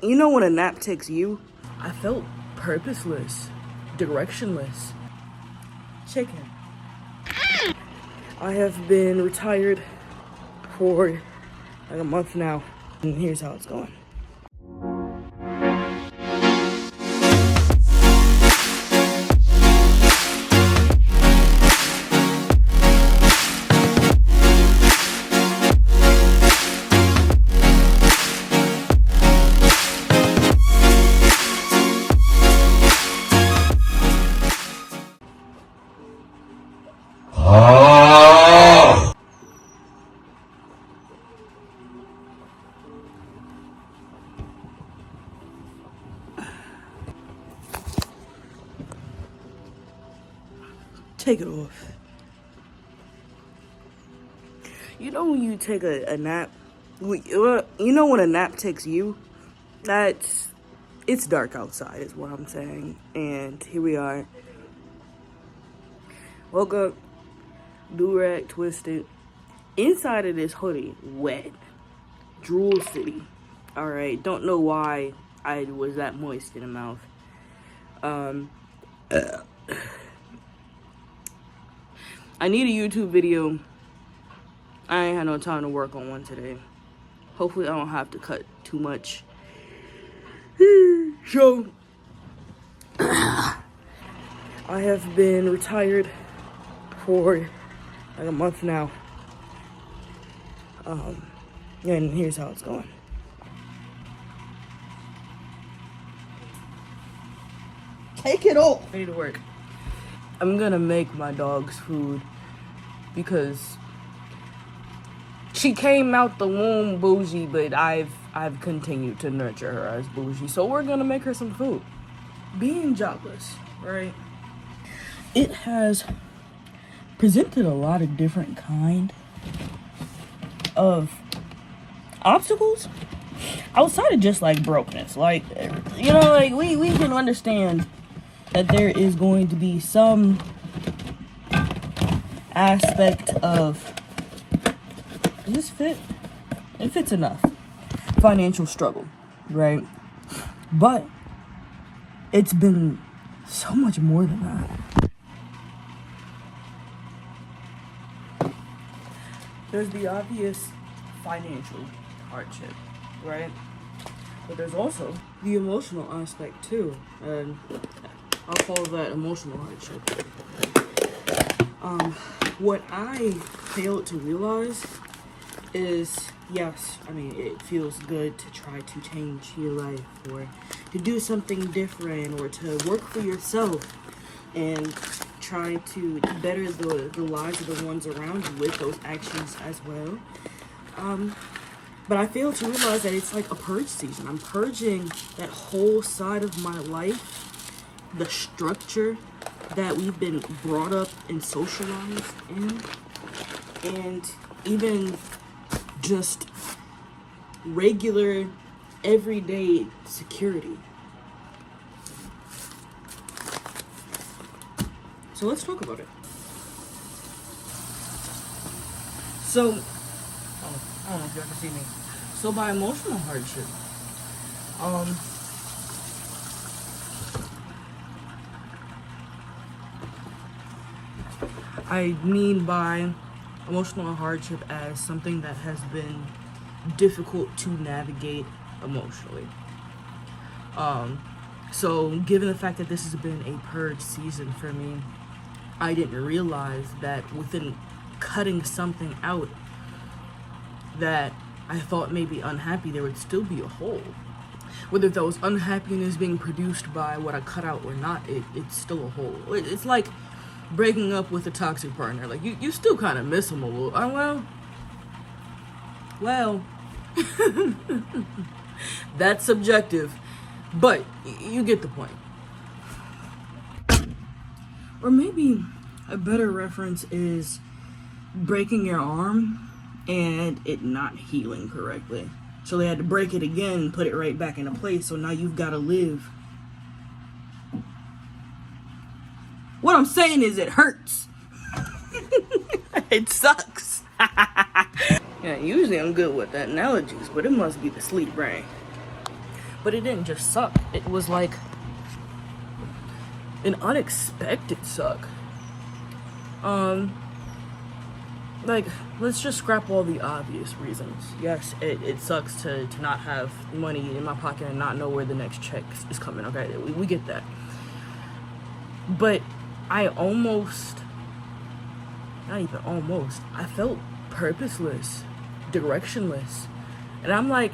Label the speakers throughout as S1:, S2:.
S1: You know when a nap takes you? I felt purposeless, directionless. Chicken. I have been retired for like a month now, and here's how it's going. Take it off. You know when you take a nap? You know when a nap takes you? It's dark outside is what I'm saying. And here we are. Woke up, do-rag twisted. Inside of this hoodie, wet. Drool city. Alright, don't know why I was that moist in the mouth. I need a YouTube video. I ain't had no time to work on one today. Hopefully I don't have to cut too much. So, I have been retired for like a month now. And here's how it's going. Take it off. I need to work. I'm gonna make my dog's food because she came out the womb bougie, but I've continued to nurture her as bougie. So we're gonna make her some food. Being jobless, right? It has presented a lot of different kind of obstacles outside of just like brokenness. Like, you know, like we can understand that there is going to be some aspect of, does this fit? It fits enough. Financial struggle, right? But it's been so much more than that. There's the obvious financial hardship, right? But there's also the emotional aspect too, and I'll call that emotional hardship. What I failed to realize is, yes, I mean, it feels good to try to change your life or to do something different or to work for yourself and try to better the lives of the ones around you with those actions as well. But I failed to realize that it's like a purge season. I'm purging that whole side of my life, the structure that we've been brought up and socialized in, and even just regular, everyday security. So let's talk about it. So, I don't know if you can see me. So by emotional hardship, I mean by emotional hardship as something that has been difficult to navigate emotionally. So given the fact that this has been a purge season for me, I didn't realize that within cutting something out that I thought may be unhappy, there would still be a hole. Whether that was unhappiness being produced by what I cut out or not, it's still a hole. It's like breaking up with a toxic partner. Like, you still kind of miss them a little. Well, that's subjective, but you get the point. Or maybe a better reference is breaking your arm and it not healing correctly. So they had to break it again and put it right back into place. So now you've got to live. What I'm saying is it hurts. It sucks. Yeah, usually I'm good with analogies, but it must be the sleep brain. But it didn't just suck. It was like an unexpected suck. Like, let's just scrap all the obvious reasons. Yes, it sucks to not have money in my pocket and not know where the next check is coming, okay? We get that. But I almost, not even almost, I felt purposeless, directionless. And I'm like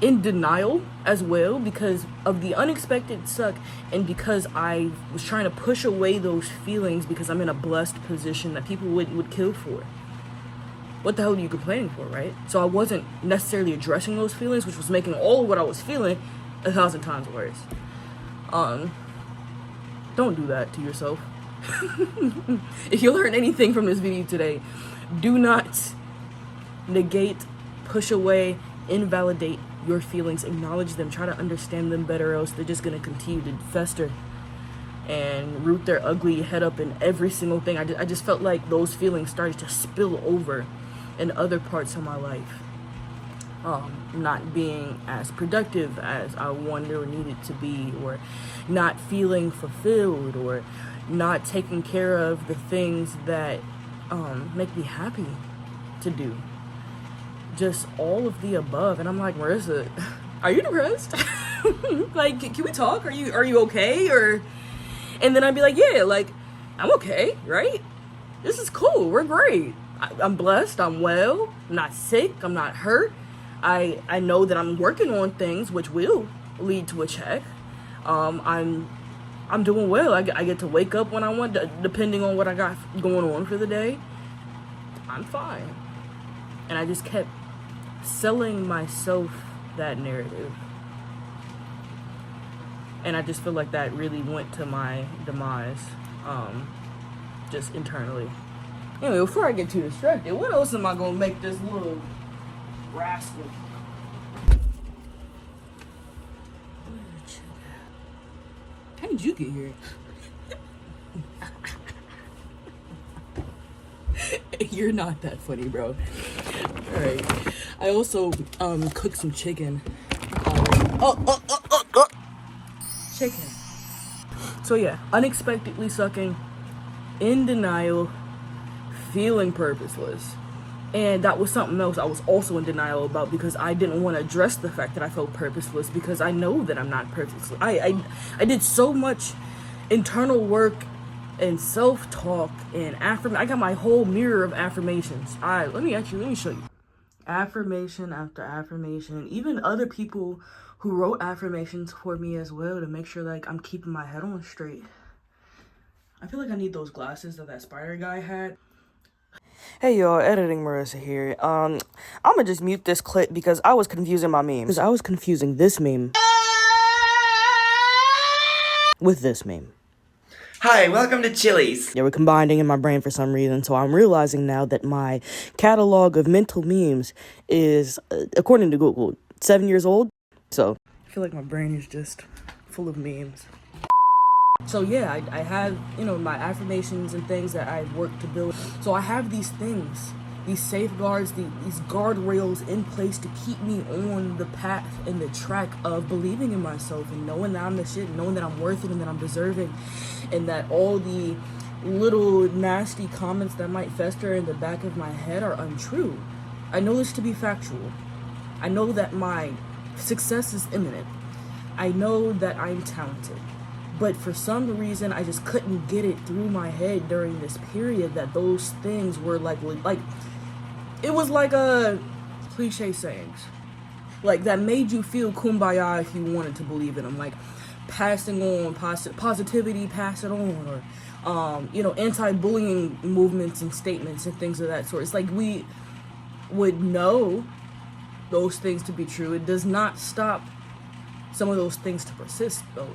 S1: in denial as well because of the unexpected suck and because I was trying to push away those feelings because I'm in a blessed position that people would kill for. What the hell are you complaining for, right? So I wasn't necessarily addressing those feelings, which was making all of what I was feeling 1,000 times worse. Don't do that to yourself. If you learn anything from this video today, do not negate, push away, invalidate your feelings. Acknowledge them. Try to understand them better, else they're just going to continue to fester and root their ugly head up in every single thing. I just felt like those feelings started to spill over in other parts of my life. Not being as productive as I wanted or needed to be, or not feeling fulfilled, or not taking care of the things that make me happy to do. Just all of the above. And I'm like, Marissa, are you depressed? Like, can we talk? Are you okay? And then I'd be like, yeah, like, I'm okay, right? This is cool. We're great. I'm blessed. I'm well. I'm not sick. I'm not hurt. I know that I'm working on things which will lead to a check. I'm doing well. I get to wake up when I want, depending on what I got going on for the day. I'm fine. And I just kept selling myself that narrative. And I just feel like that really went to my demise, just internally. Anyway, before I get too distracted, what else am I gonna make this little rascal? How did you get here? You're not that funny, bro. Alright. I also cooked some chicken. Chicken. So yeah, unexpectedly sucking, in denial, feeling purposeless. And that was something else I was also in denial about because I didn't want to address the fact that I felt purposeless because I know that I'm not purposeless. I did so much internal work and self-talk and I got my whole mirror of affirmations. Let me show you. Affirmation after affirmation. Even other people who wrote affirmations for me as well to make sure like I'm keeping my head on straight. I feel like I need those glasses that spider guy had. Hey y'all, editing Marissa here. I'ma just mute this clip because I was confusing my memes. Because I was confusing this meme with this meme.
S2: Hi, welcome to Chili's.
S1: They were combining in my brain for some reason, so I'm realizing now that my catalog of mental memes is, according to Google, 7 years old. So I feel like my brain is just full of memes. So yeah, I have, my affirmations and things that I've worked to build. So I have these things, these safeguards, these guardrails in place to keep me on the path and the track of believing in myself and knowing that I'm the shit, knowing that I'm worth it and that I'm deserving, and that all the little nasty comments that might fester in the back of my head are untrue. I know this to be factual. I know that my success is imminent. I know that I'm talented. But for some reason, I just couldn't get it through my head during this period that those things were like it was like a cliche sayings. Like that made you feel kumbaya if you wanted to believe in them. Like passing on positivity, pass it on, or, anti-bullying movements and statements and things of that sort. It's like we would know those things to be true. It does not stop some of those things to persist, though.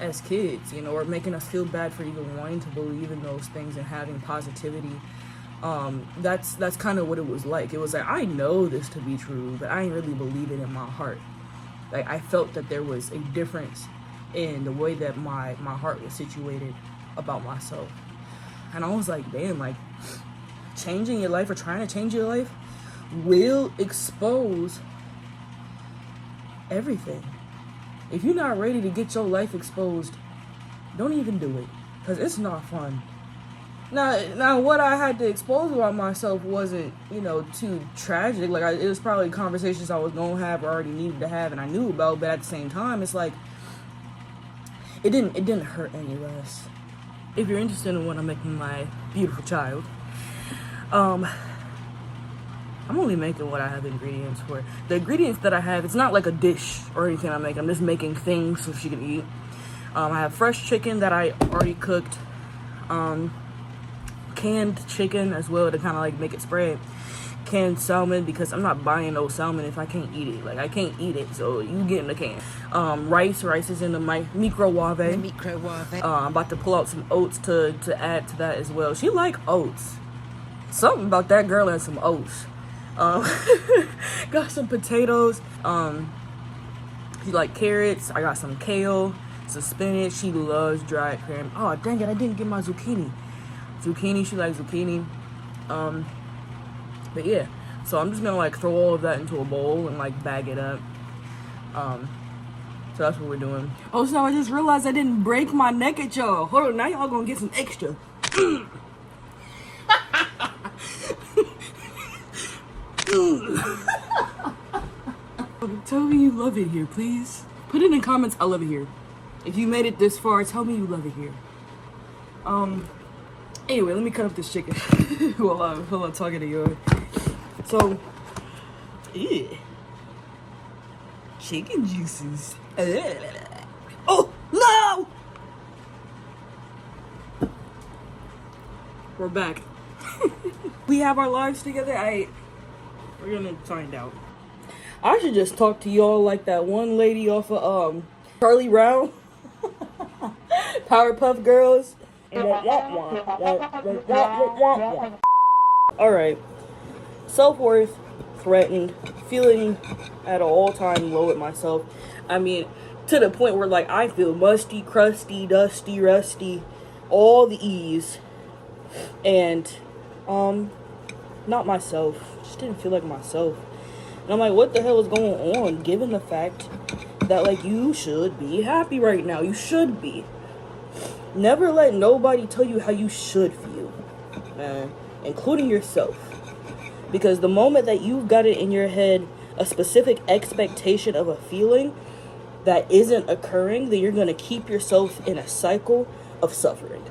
S1: As kids, or making us feel bad for even wanting to believe in those things and having positivity. That's kind of what it was like. It was like, I know this to be true, but I ain't really believe it in my heart. Like, I felt that there was a difference in the way that my heart was situated about myself. And I was like, damn, like, changing your life or trying to change your life will expose everything. If you're not ready to get your life exposed, don't even do it, because it's not fun. Now, what I had to expose about myself wasn't, too tragic. Like, it was probably conversations I was going to have or already needed to have and I knew about, but at the same time, it's like, it didn't hurt any less. If you're interested in what I'm making my beautiful child, I'm only making what I have ingredients for. The ingredients that I have, it's not like a dish or anything I make. I'm just making things so she can eat. I have fresh chicken that I already cooked. Canned chicken as well to kind of like make it spread. Canned salmon, because I'm not buying no salmon if I can't eat it. Like, I can't eat it, so you get in the can. Rice is in the microwave. I'm about to pull out some oats to add to that as well. She like oats. Something about that girl and some oats. Got some potatoes. She like carrots. I got some kale, some spinach. She loves dried cranberry. Oh, dang it, I didn't get my zucchini. She likes zucchini. But yeah, so I'm just gonna like throw all of that into a bowl and like bag it up. So that's what we're doing. Oh, so I just realized I didn't break my neck at y'all. Hold on, now y'all gonna get some extra. Tell me you love it here, please. Put it in comments, I love it here. If you made it this far, tell me you love it here. Anyway, let me cut up this chicken while I'm talking to you. So, yeah. Chicken juices. Oh, no! We're back. We have our lives together. We're gonna find out. I should just talk to y'all like that one lady off of Charlie Brown. Powerpuff Girls. Alright. Self-worth threatened. Feeling at an all-time low with myself. I mean, to the point where like I feel musty, crusty, dusty, rusty, all the E's. And not myself. Just didn't feel like myself. And I'm like, what the hell is going on? Given the fact that like you should be happy right now. You should be. Never let nobody tell you how you should feel, man, including yourself. Because the moment that you've got it in your head, a specific expectation of a feeling that isn't occurring, then you're going to keep yourself in a cycle of suffering.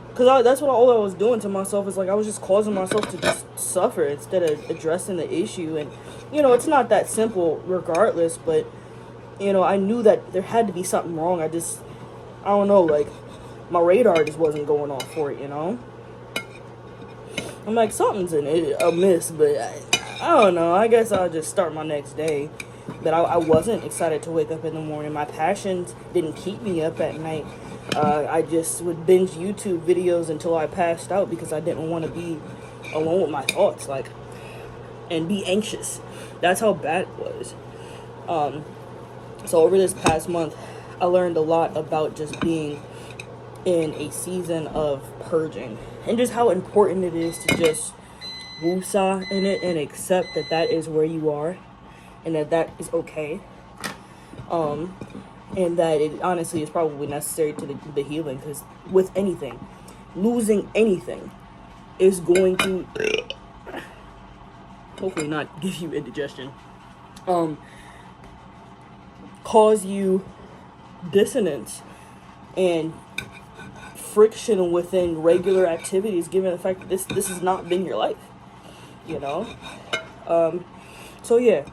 S1: Because that's what all I was doing to myself, is like I was just causing myself to just suffer instead of addressing the issue. And, it's not that simple regardless, but, I knew that there had to be something wrong. I don't know, like, my radar just wasn't going off for it, I'm like, something's in it amiss, but I don't know. I guess I'll just start my next day. But I wasn't excited to wake up in the morning. My passions didn't keep me up at night. I just would binge YouTube videos until I passed out because I didn't want to be alone with my thoughts, like, and be anxious. That's how bad it was. So over this past month, I learned a lot about just being in a season of purging and just how important it is to just woosah in it and accept that that is where you are and that is okay. And that it honestly is probably necessary to the healing, because with anything, losing anything is going to hopefully not give you indigestion, cause you dissonance and friction within regular activities, given the fact that this has not been your life, so yeah.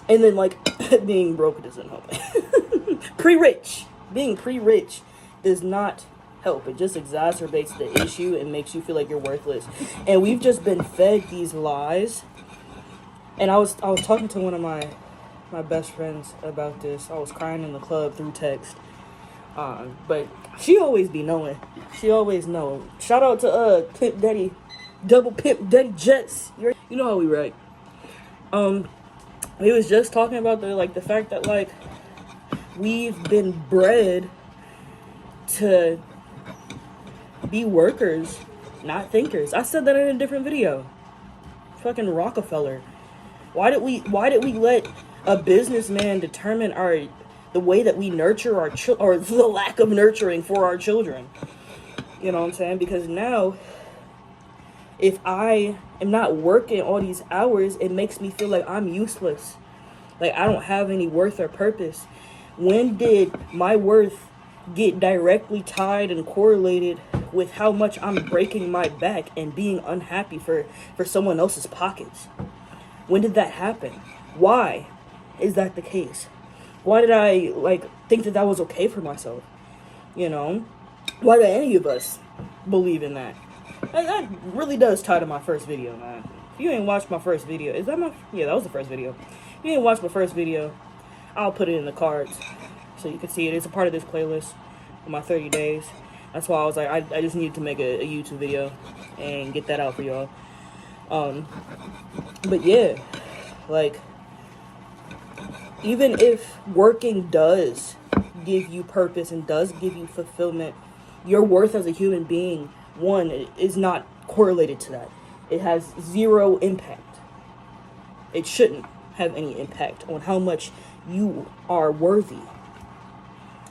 S1: And then like being broke doesn't help. Being pre-rich does not help. It just exacerbates the issue and makes you feel like you're worthless. And we've just been fed these lies. And I was talking to one of my best friends about this. I was crying in the club through text. But she always be knowing. She always know. Shout out to Pimp Daddy, Double Pimp Daddy Jets. You know how we write. He was just talking about the fact that like we've been bred to be workers, not thinkers. I said that in a different video. Fucking Rockefeller. Why did we let a businessman determine the way that we nurture our or the lack of nurturing for our children. You know what I'm saying? Because now, if I am not working all these hours, it makes me feel like I'm useless. Like I don't have any worth or purpose. When did my worth get directly tied and correlated with how much I'm breaking my back and being unhappy for someone else's pockets? When did that happen? Why is that the case? Why did I think that was okay for myself? You know? Why do any of us believe in that? And that really does tie to my first video, man. If you ain't watched my first video, yeah, that was the first video. If you ain't watched my first video, I'll put it in the cards so you can see it. It's a part of this playlist of my 30 days. That's why I was like, I just needed to make a YouTube video and get that out for y'all. But yeah, like, even if working does give you purpose and does give you fulfillment, your worth as a human being, one, is not correlated to that. It has zero impact. It shouldn't have any impact on how much you are worthy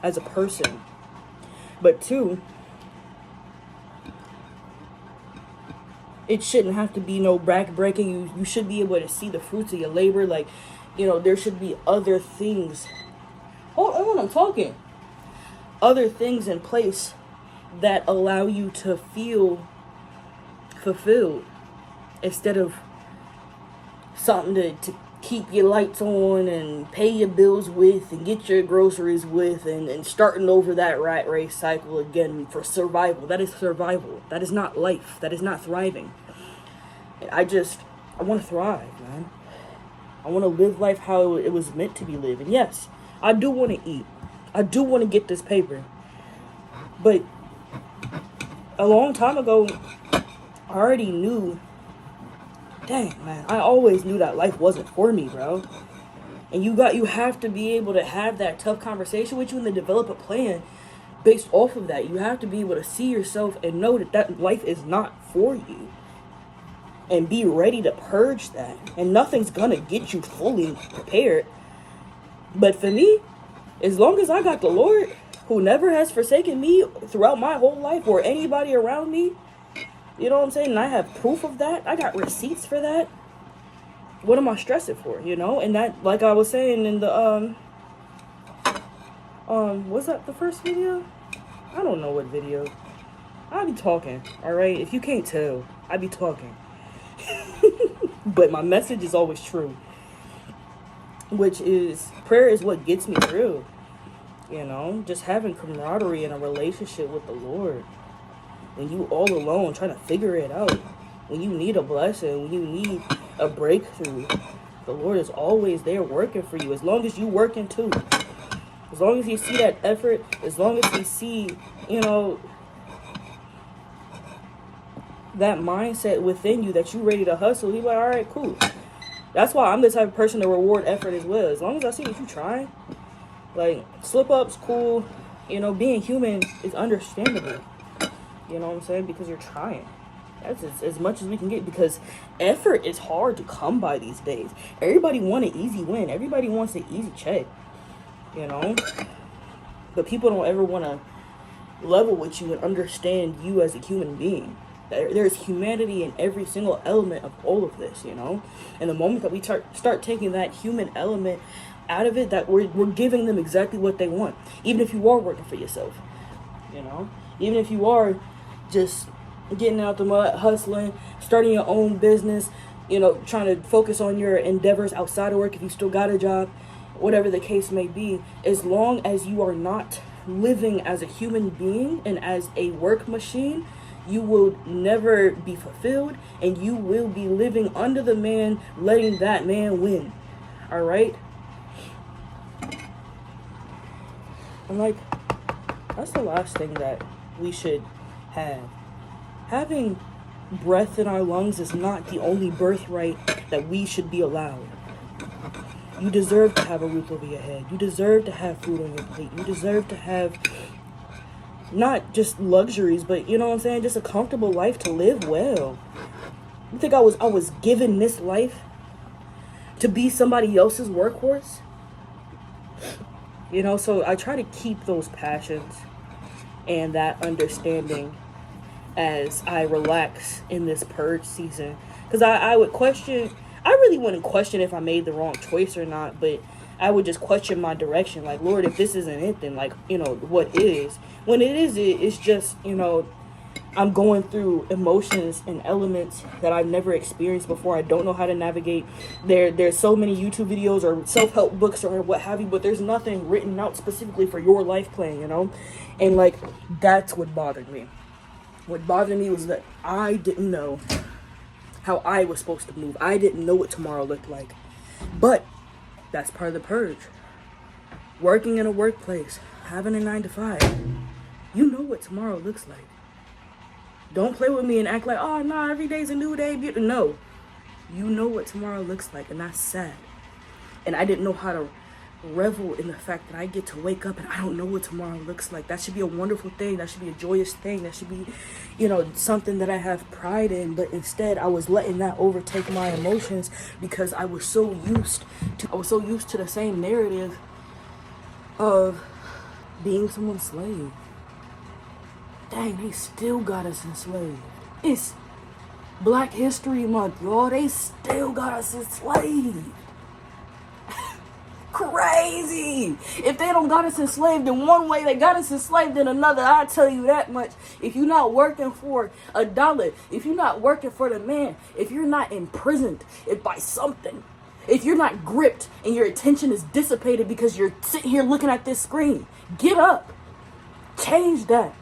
S1: as a person. But two, it shouldn't have to be no back-breaking. You should be able to see the fruits of your labor. Like, you know, there should be other things. Hold on, I'm talking. Other things in place that allow you to feel fulfilled instead of something to keep your lights on and pay your bills with and get your groceries with and starting over that rat race cycle again for survival. That is survival. That is not life. That is not thriving. I want to thrive, man. I want to live life how it was meant to be lived. And yes, I do want to eat. I do want to get this paper. But a long time ago, I already knew, dang, man, I always knew that life wasn't for me, bro. And you have to be able to have that tough conversation with you and then develop a plan based off of that. You have to be able to see yourself and know that life is not for you. And be ready to purge that. And nothing's gonna get you fully prepared. But for me, as long as I got the Lord, who never has forsaken me throughout my whole life or anybody around me, you know what I'm saying? And I have proof of that. I got receipts for that. What am I stressing for, you know? And that, like I was saying in the, was that the first video? I don't know what video. I be talking, alright? If you can't tell, I be talking. But my message is always true. Which is, prayer is what gets me through. You know, just having camaraderie in a relationship with the Lord. When you all alone trying to figure it out. When you need a blessing, when you need a breakthrough, the Lord is always there working for you. As long as you working too. As long as you see that effort, as long as you see, you know, that mindset within you that you ready to hustle, he's like, all right, cool. That's why I'm the type of person to reward effort as well. As long as I see that you trying. Like, slip-ups, cool. You know, being human is understandable. You know what I'm saying? Because you're trying. That's as much as we can get. Because effort is hard to come by these days. Everybody wants an easy win. Everybody wants an easy check. You know? But people don't ever want to level with you and understand you as a human being. There's humanity in every single element of all of this, you know? And the moment that we start taking that human element out of it, that we're giving them exactly what they want. Even if you are working for yourself, you know? Even if you are just getting out the mud, hustling, starting your own business, you know, trying to focus on your endeavors outside of work if you still got a job, whatever the case may be, as long as you are not living as a human being and as a work machine, you will never be fulfilled, and you will be living under the man, letting that man win. All right? And like, that's the last thing that we should have. Having breath in our lungs is not the only birthright that we should be allowed. You deserve to have a roof over your head. You deserve to have food on your plate. You deserve to have not just luxuries, but, you know what I'm saying, just a comfortable life to live well. You think I was given this life to be somebody else's workhorse. You know, so I try to keep those passions and that understanding as I relax in this purge season. Because I would question, I really wouldn't question if I made the wrong choice or not, but I would just question my direction. Like, Lord, if this isn't it, then, like, you know, what is? When it is it, it's just, you know, I'm going through emotions and elements that I've never experienced before. I don't know how to navigate. There's so many YouTube videos or self-help books or what have you, but there's nothing written out specifically for your life plan, you know? And, like, that's what bothered me. What bothered me was that I didn't know how I was supposed to move. I didn't know what tomorrow looked like. But that's part of the purge. Working in a workplace, having a 9-to-5, you know what tomorrow looks like. Don't play with me and act like, oh, nah, every day's a new day. No, you know what tomorrow looks like, and that's sad. And I didn't know how to revel in the fact that I get to wake up and I don't know what tomorrow looks like. That should be a wonderful thing. That should be a joyous thing. That should be, you know, something that I have pride in. But instead, I was letting that overtake my emotions because I was so used to the same narrative of being someone's slave. Dang, they still got us enslaved. It's Black History Month, y'all. They still got us enslaved. Crazy. If they don't got us enslaved in one way, they got us enslaved in another. I tell you that much. If you're not working for $1, if you're not working for the man, if you're not imprisoned by something, if you're not gripped and your attention is dissipated because you're sitting here looking at this screen, get up. Change that.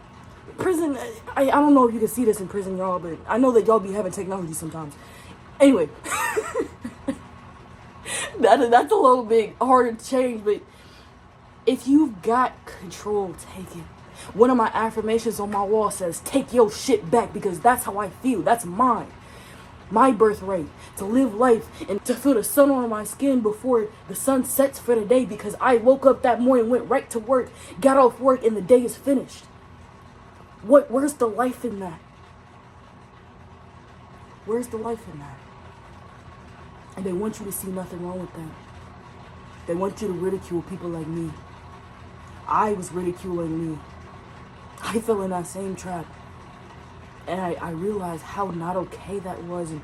S1: Prison, I don't know if you can see this in prison, y'all, but I know that y'all be having technology sometimes. Anyway, that's a little bit harder to change, but if you've got control, take it. One of my affirmations on my wall says, take your shit back, because that's how I feel. That's mine. My birthright. To live life and to feel the sun on my skin before the sun sets for the day, because I woke up that morning, went right to work, got off work, and the day is finished. Where's the life in that? Where's the life in that? And they want you to see nothing wrong with that. They want you to ridicule people like me. I was ridiculing me. I fell in that same trap. And I realized how not okay that was, and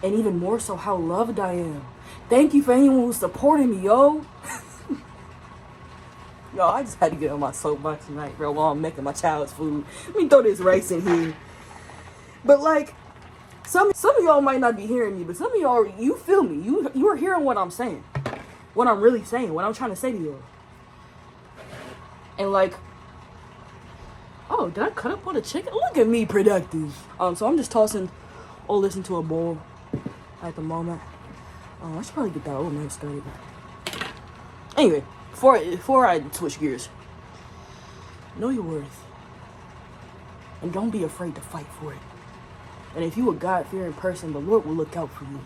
S1: even more so how loved I am. Thank you for anyone who's supporting me, yo. Yo, I just had to get on my soapbox tonight, bro, while I'm making my child's food. Let me throw this rice in here. But, like, some of y'all might not be hearing me, but some of y'all, you feel me. You are hearing what I'm saying. What I'm really saying. What I'm trying to say to you. And, like, oh, did I cut up all the chicken? Look at me, productive. So I'm just tossing all this into a bowl at the moment. I should probably get that oatmeal started. Anyway. Before I switch gears, know your worth. And don't be afraid to fight for it. And if you a God-fearing person, the Lord will look out for you.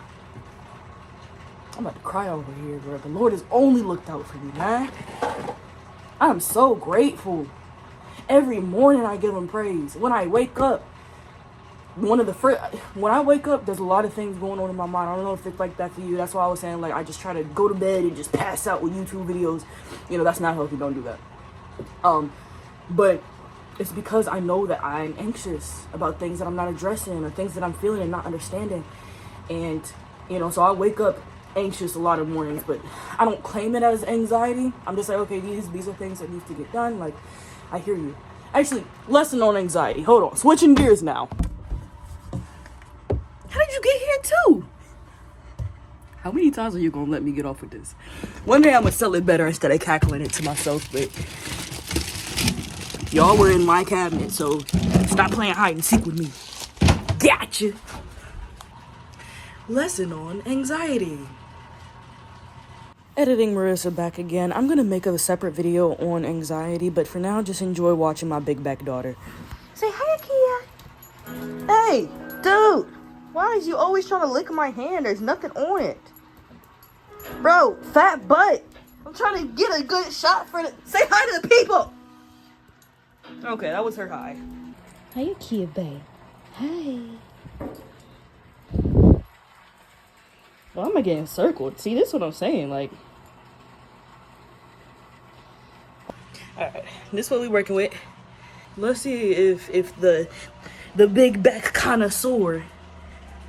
S1: I'm about to cry over here, bro. The Lord has only looked out for you, man. I am so grateful. Every morning I give him praise. When I wake up, when I wake up, there's a lot of things going on in my mind. I don't know if it's like that for you. That's why I was saying, like, I just try to go to bed and just pass out with YouTube videos. You know, that's not healthy. Don't do that. But it's because I know that I'm anxious about things that I'm not addressing or things that I'm feeling and not understanding. And, you know, so I wake up anxious a lot of mornings, but I don't claim it as anxiety. I'm just like, okay, these are things that need to get done. Like, I hear you. Actually, lesson on anxiety. Hold on. Switching gears now. How did you get here too? How many times are you gonna let me get off with this? One day I'm gonna sell it better instead of cackling it to myself, but y'all were in my cabinet, so stop playing hide and seek with me. Gotcha. Lesson on anxiety. Editing Marissa back again. I'm gonna make a separate video on anxiety, but for now, just enjoy watching my big back daughter. Say hi, Kia. Hey, dude. Why is you always trying to lick my hand? There's nothing on it. Bro, fat butt. I'm trying to get a good shot for the... Say hi to the people! Okay, that was her hi.
S3: How you cute, babe? Hi.
S1: Well, I'm getting circled. See, this is what I'm saying. Like, alright, this is what we're working with. Let's see if the big back connoisseur.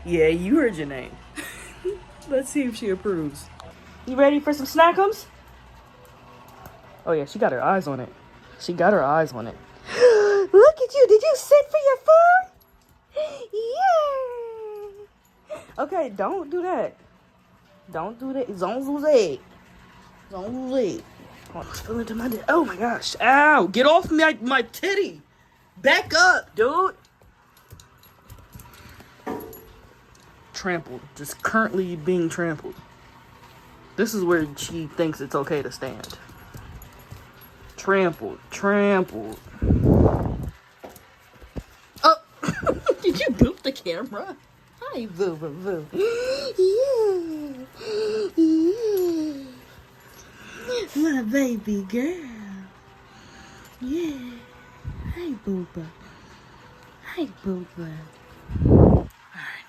S1: Yeah, you heard your name. Let's see if she approves. You ready for some snackums? Oh yeah, she got her eyes on it. She got her eyes on it. Look at you. Did you sit for your food? Yeah. Okay, don't do that. Don't do that. Don't lose it. Don't lose it. Oh, it's feeling to my oh my gosh. Ow. Get off my titty. Back up, dude. Trampled. Just currently being trampled. This is where she thinks it's okay to stand. Trampled. Oh, did you boop the camera? Hi, boo boo boo. Yeah. My baby girl. Yeah. Hi, booba. Hi, booba. Alright.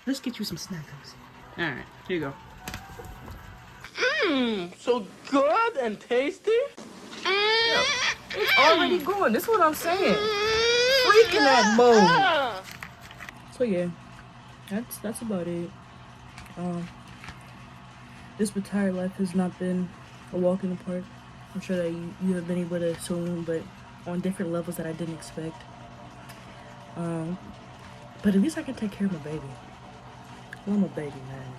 S1: Let's get you some snackers. Alright, here you go. So good and tasty. Yeah, it's already going. This is what I'm saying. Freaking that mode. So yeah, that's about it. This retired life has not been a walk in the park. I'm sure that you have been able to assume, but on different levels that I didn't expect. But at least I can take care of my baby. Well, I'm a baby, man.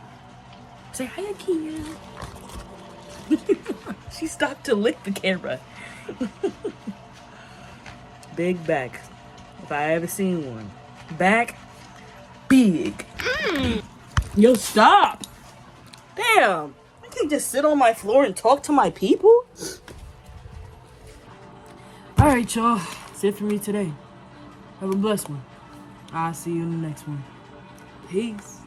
S1: Say hi, Akia. She stopped to lick the camera. Big back. If I ever seen one. Back. Big. Yo, stop. Damn. I can't just sit on my floor and talk to my people. Alright, y'all. That's it for me today. Have a blessed one. I'll see you in the next one. Peace.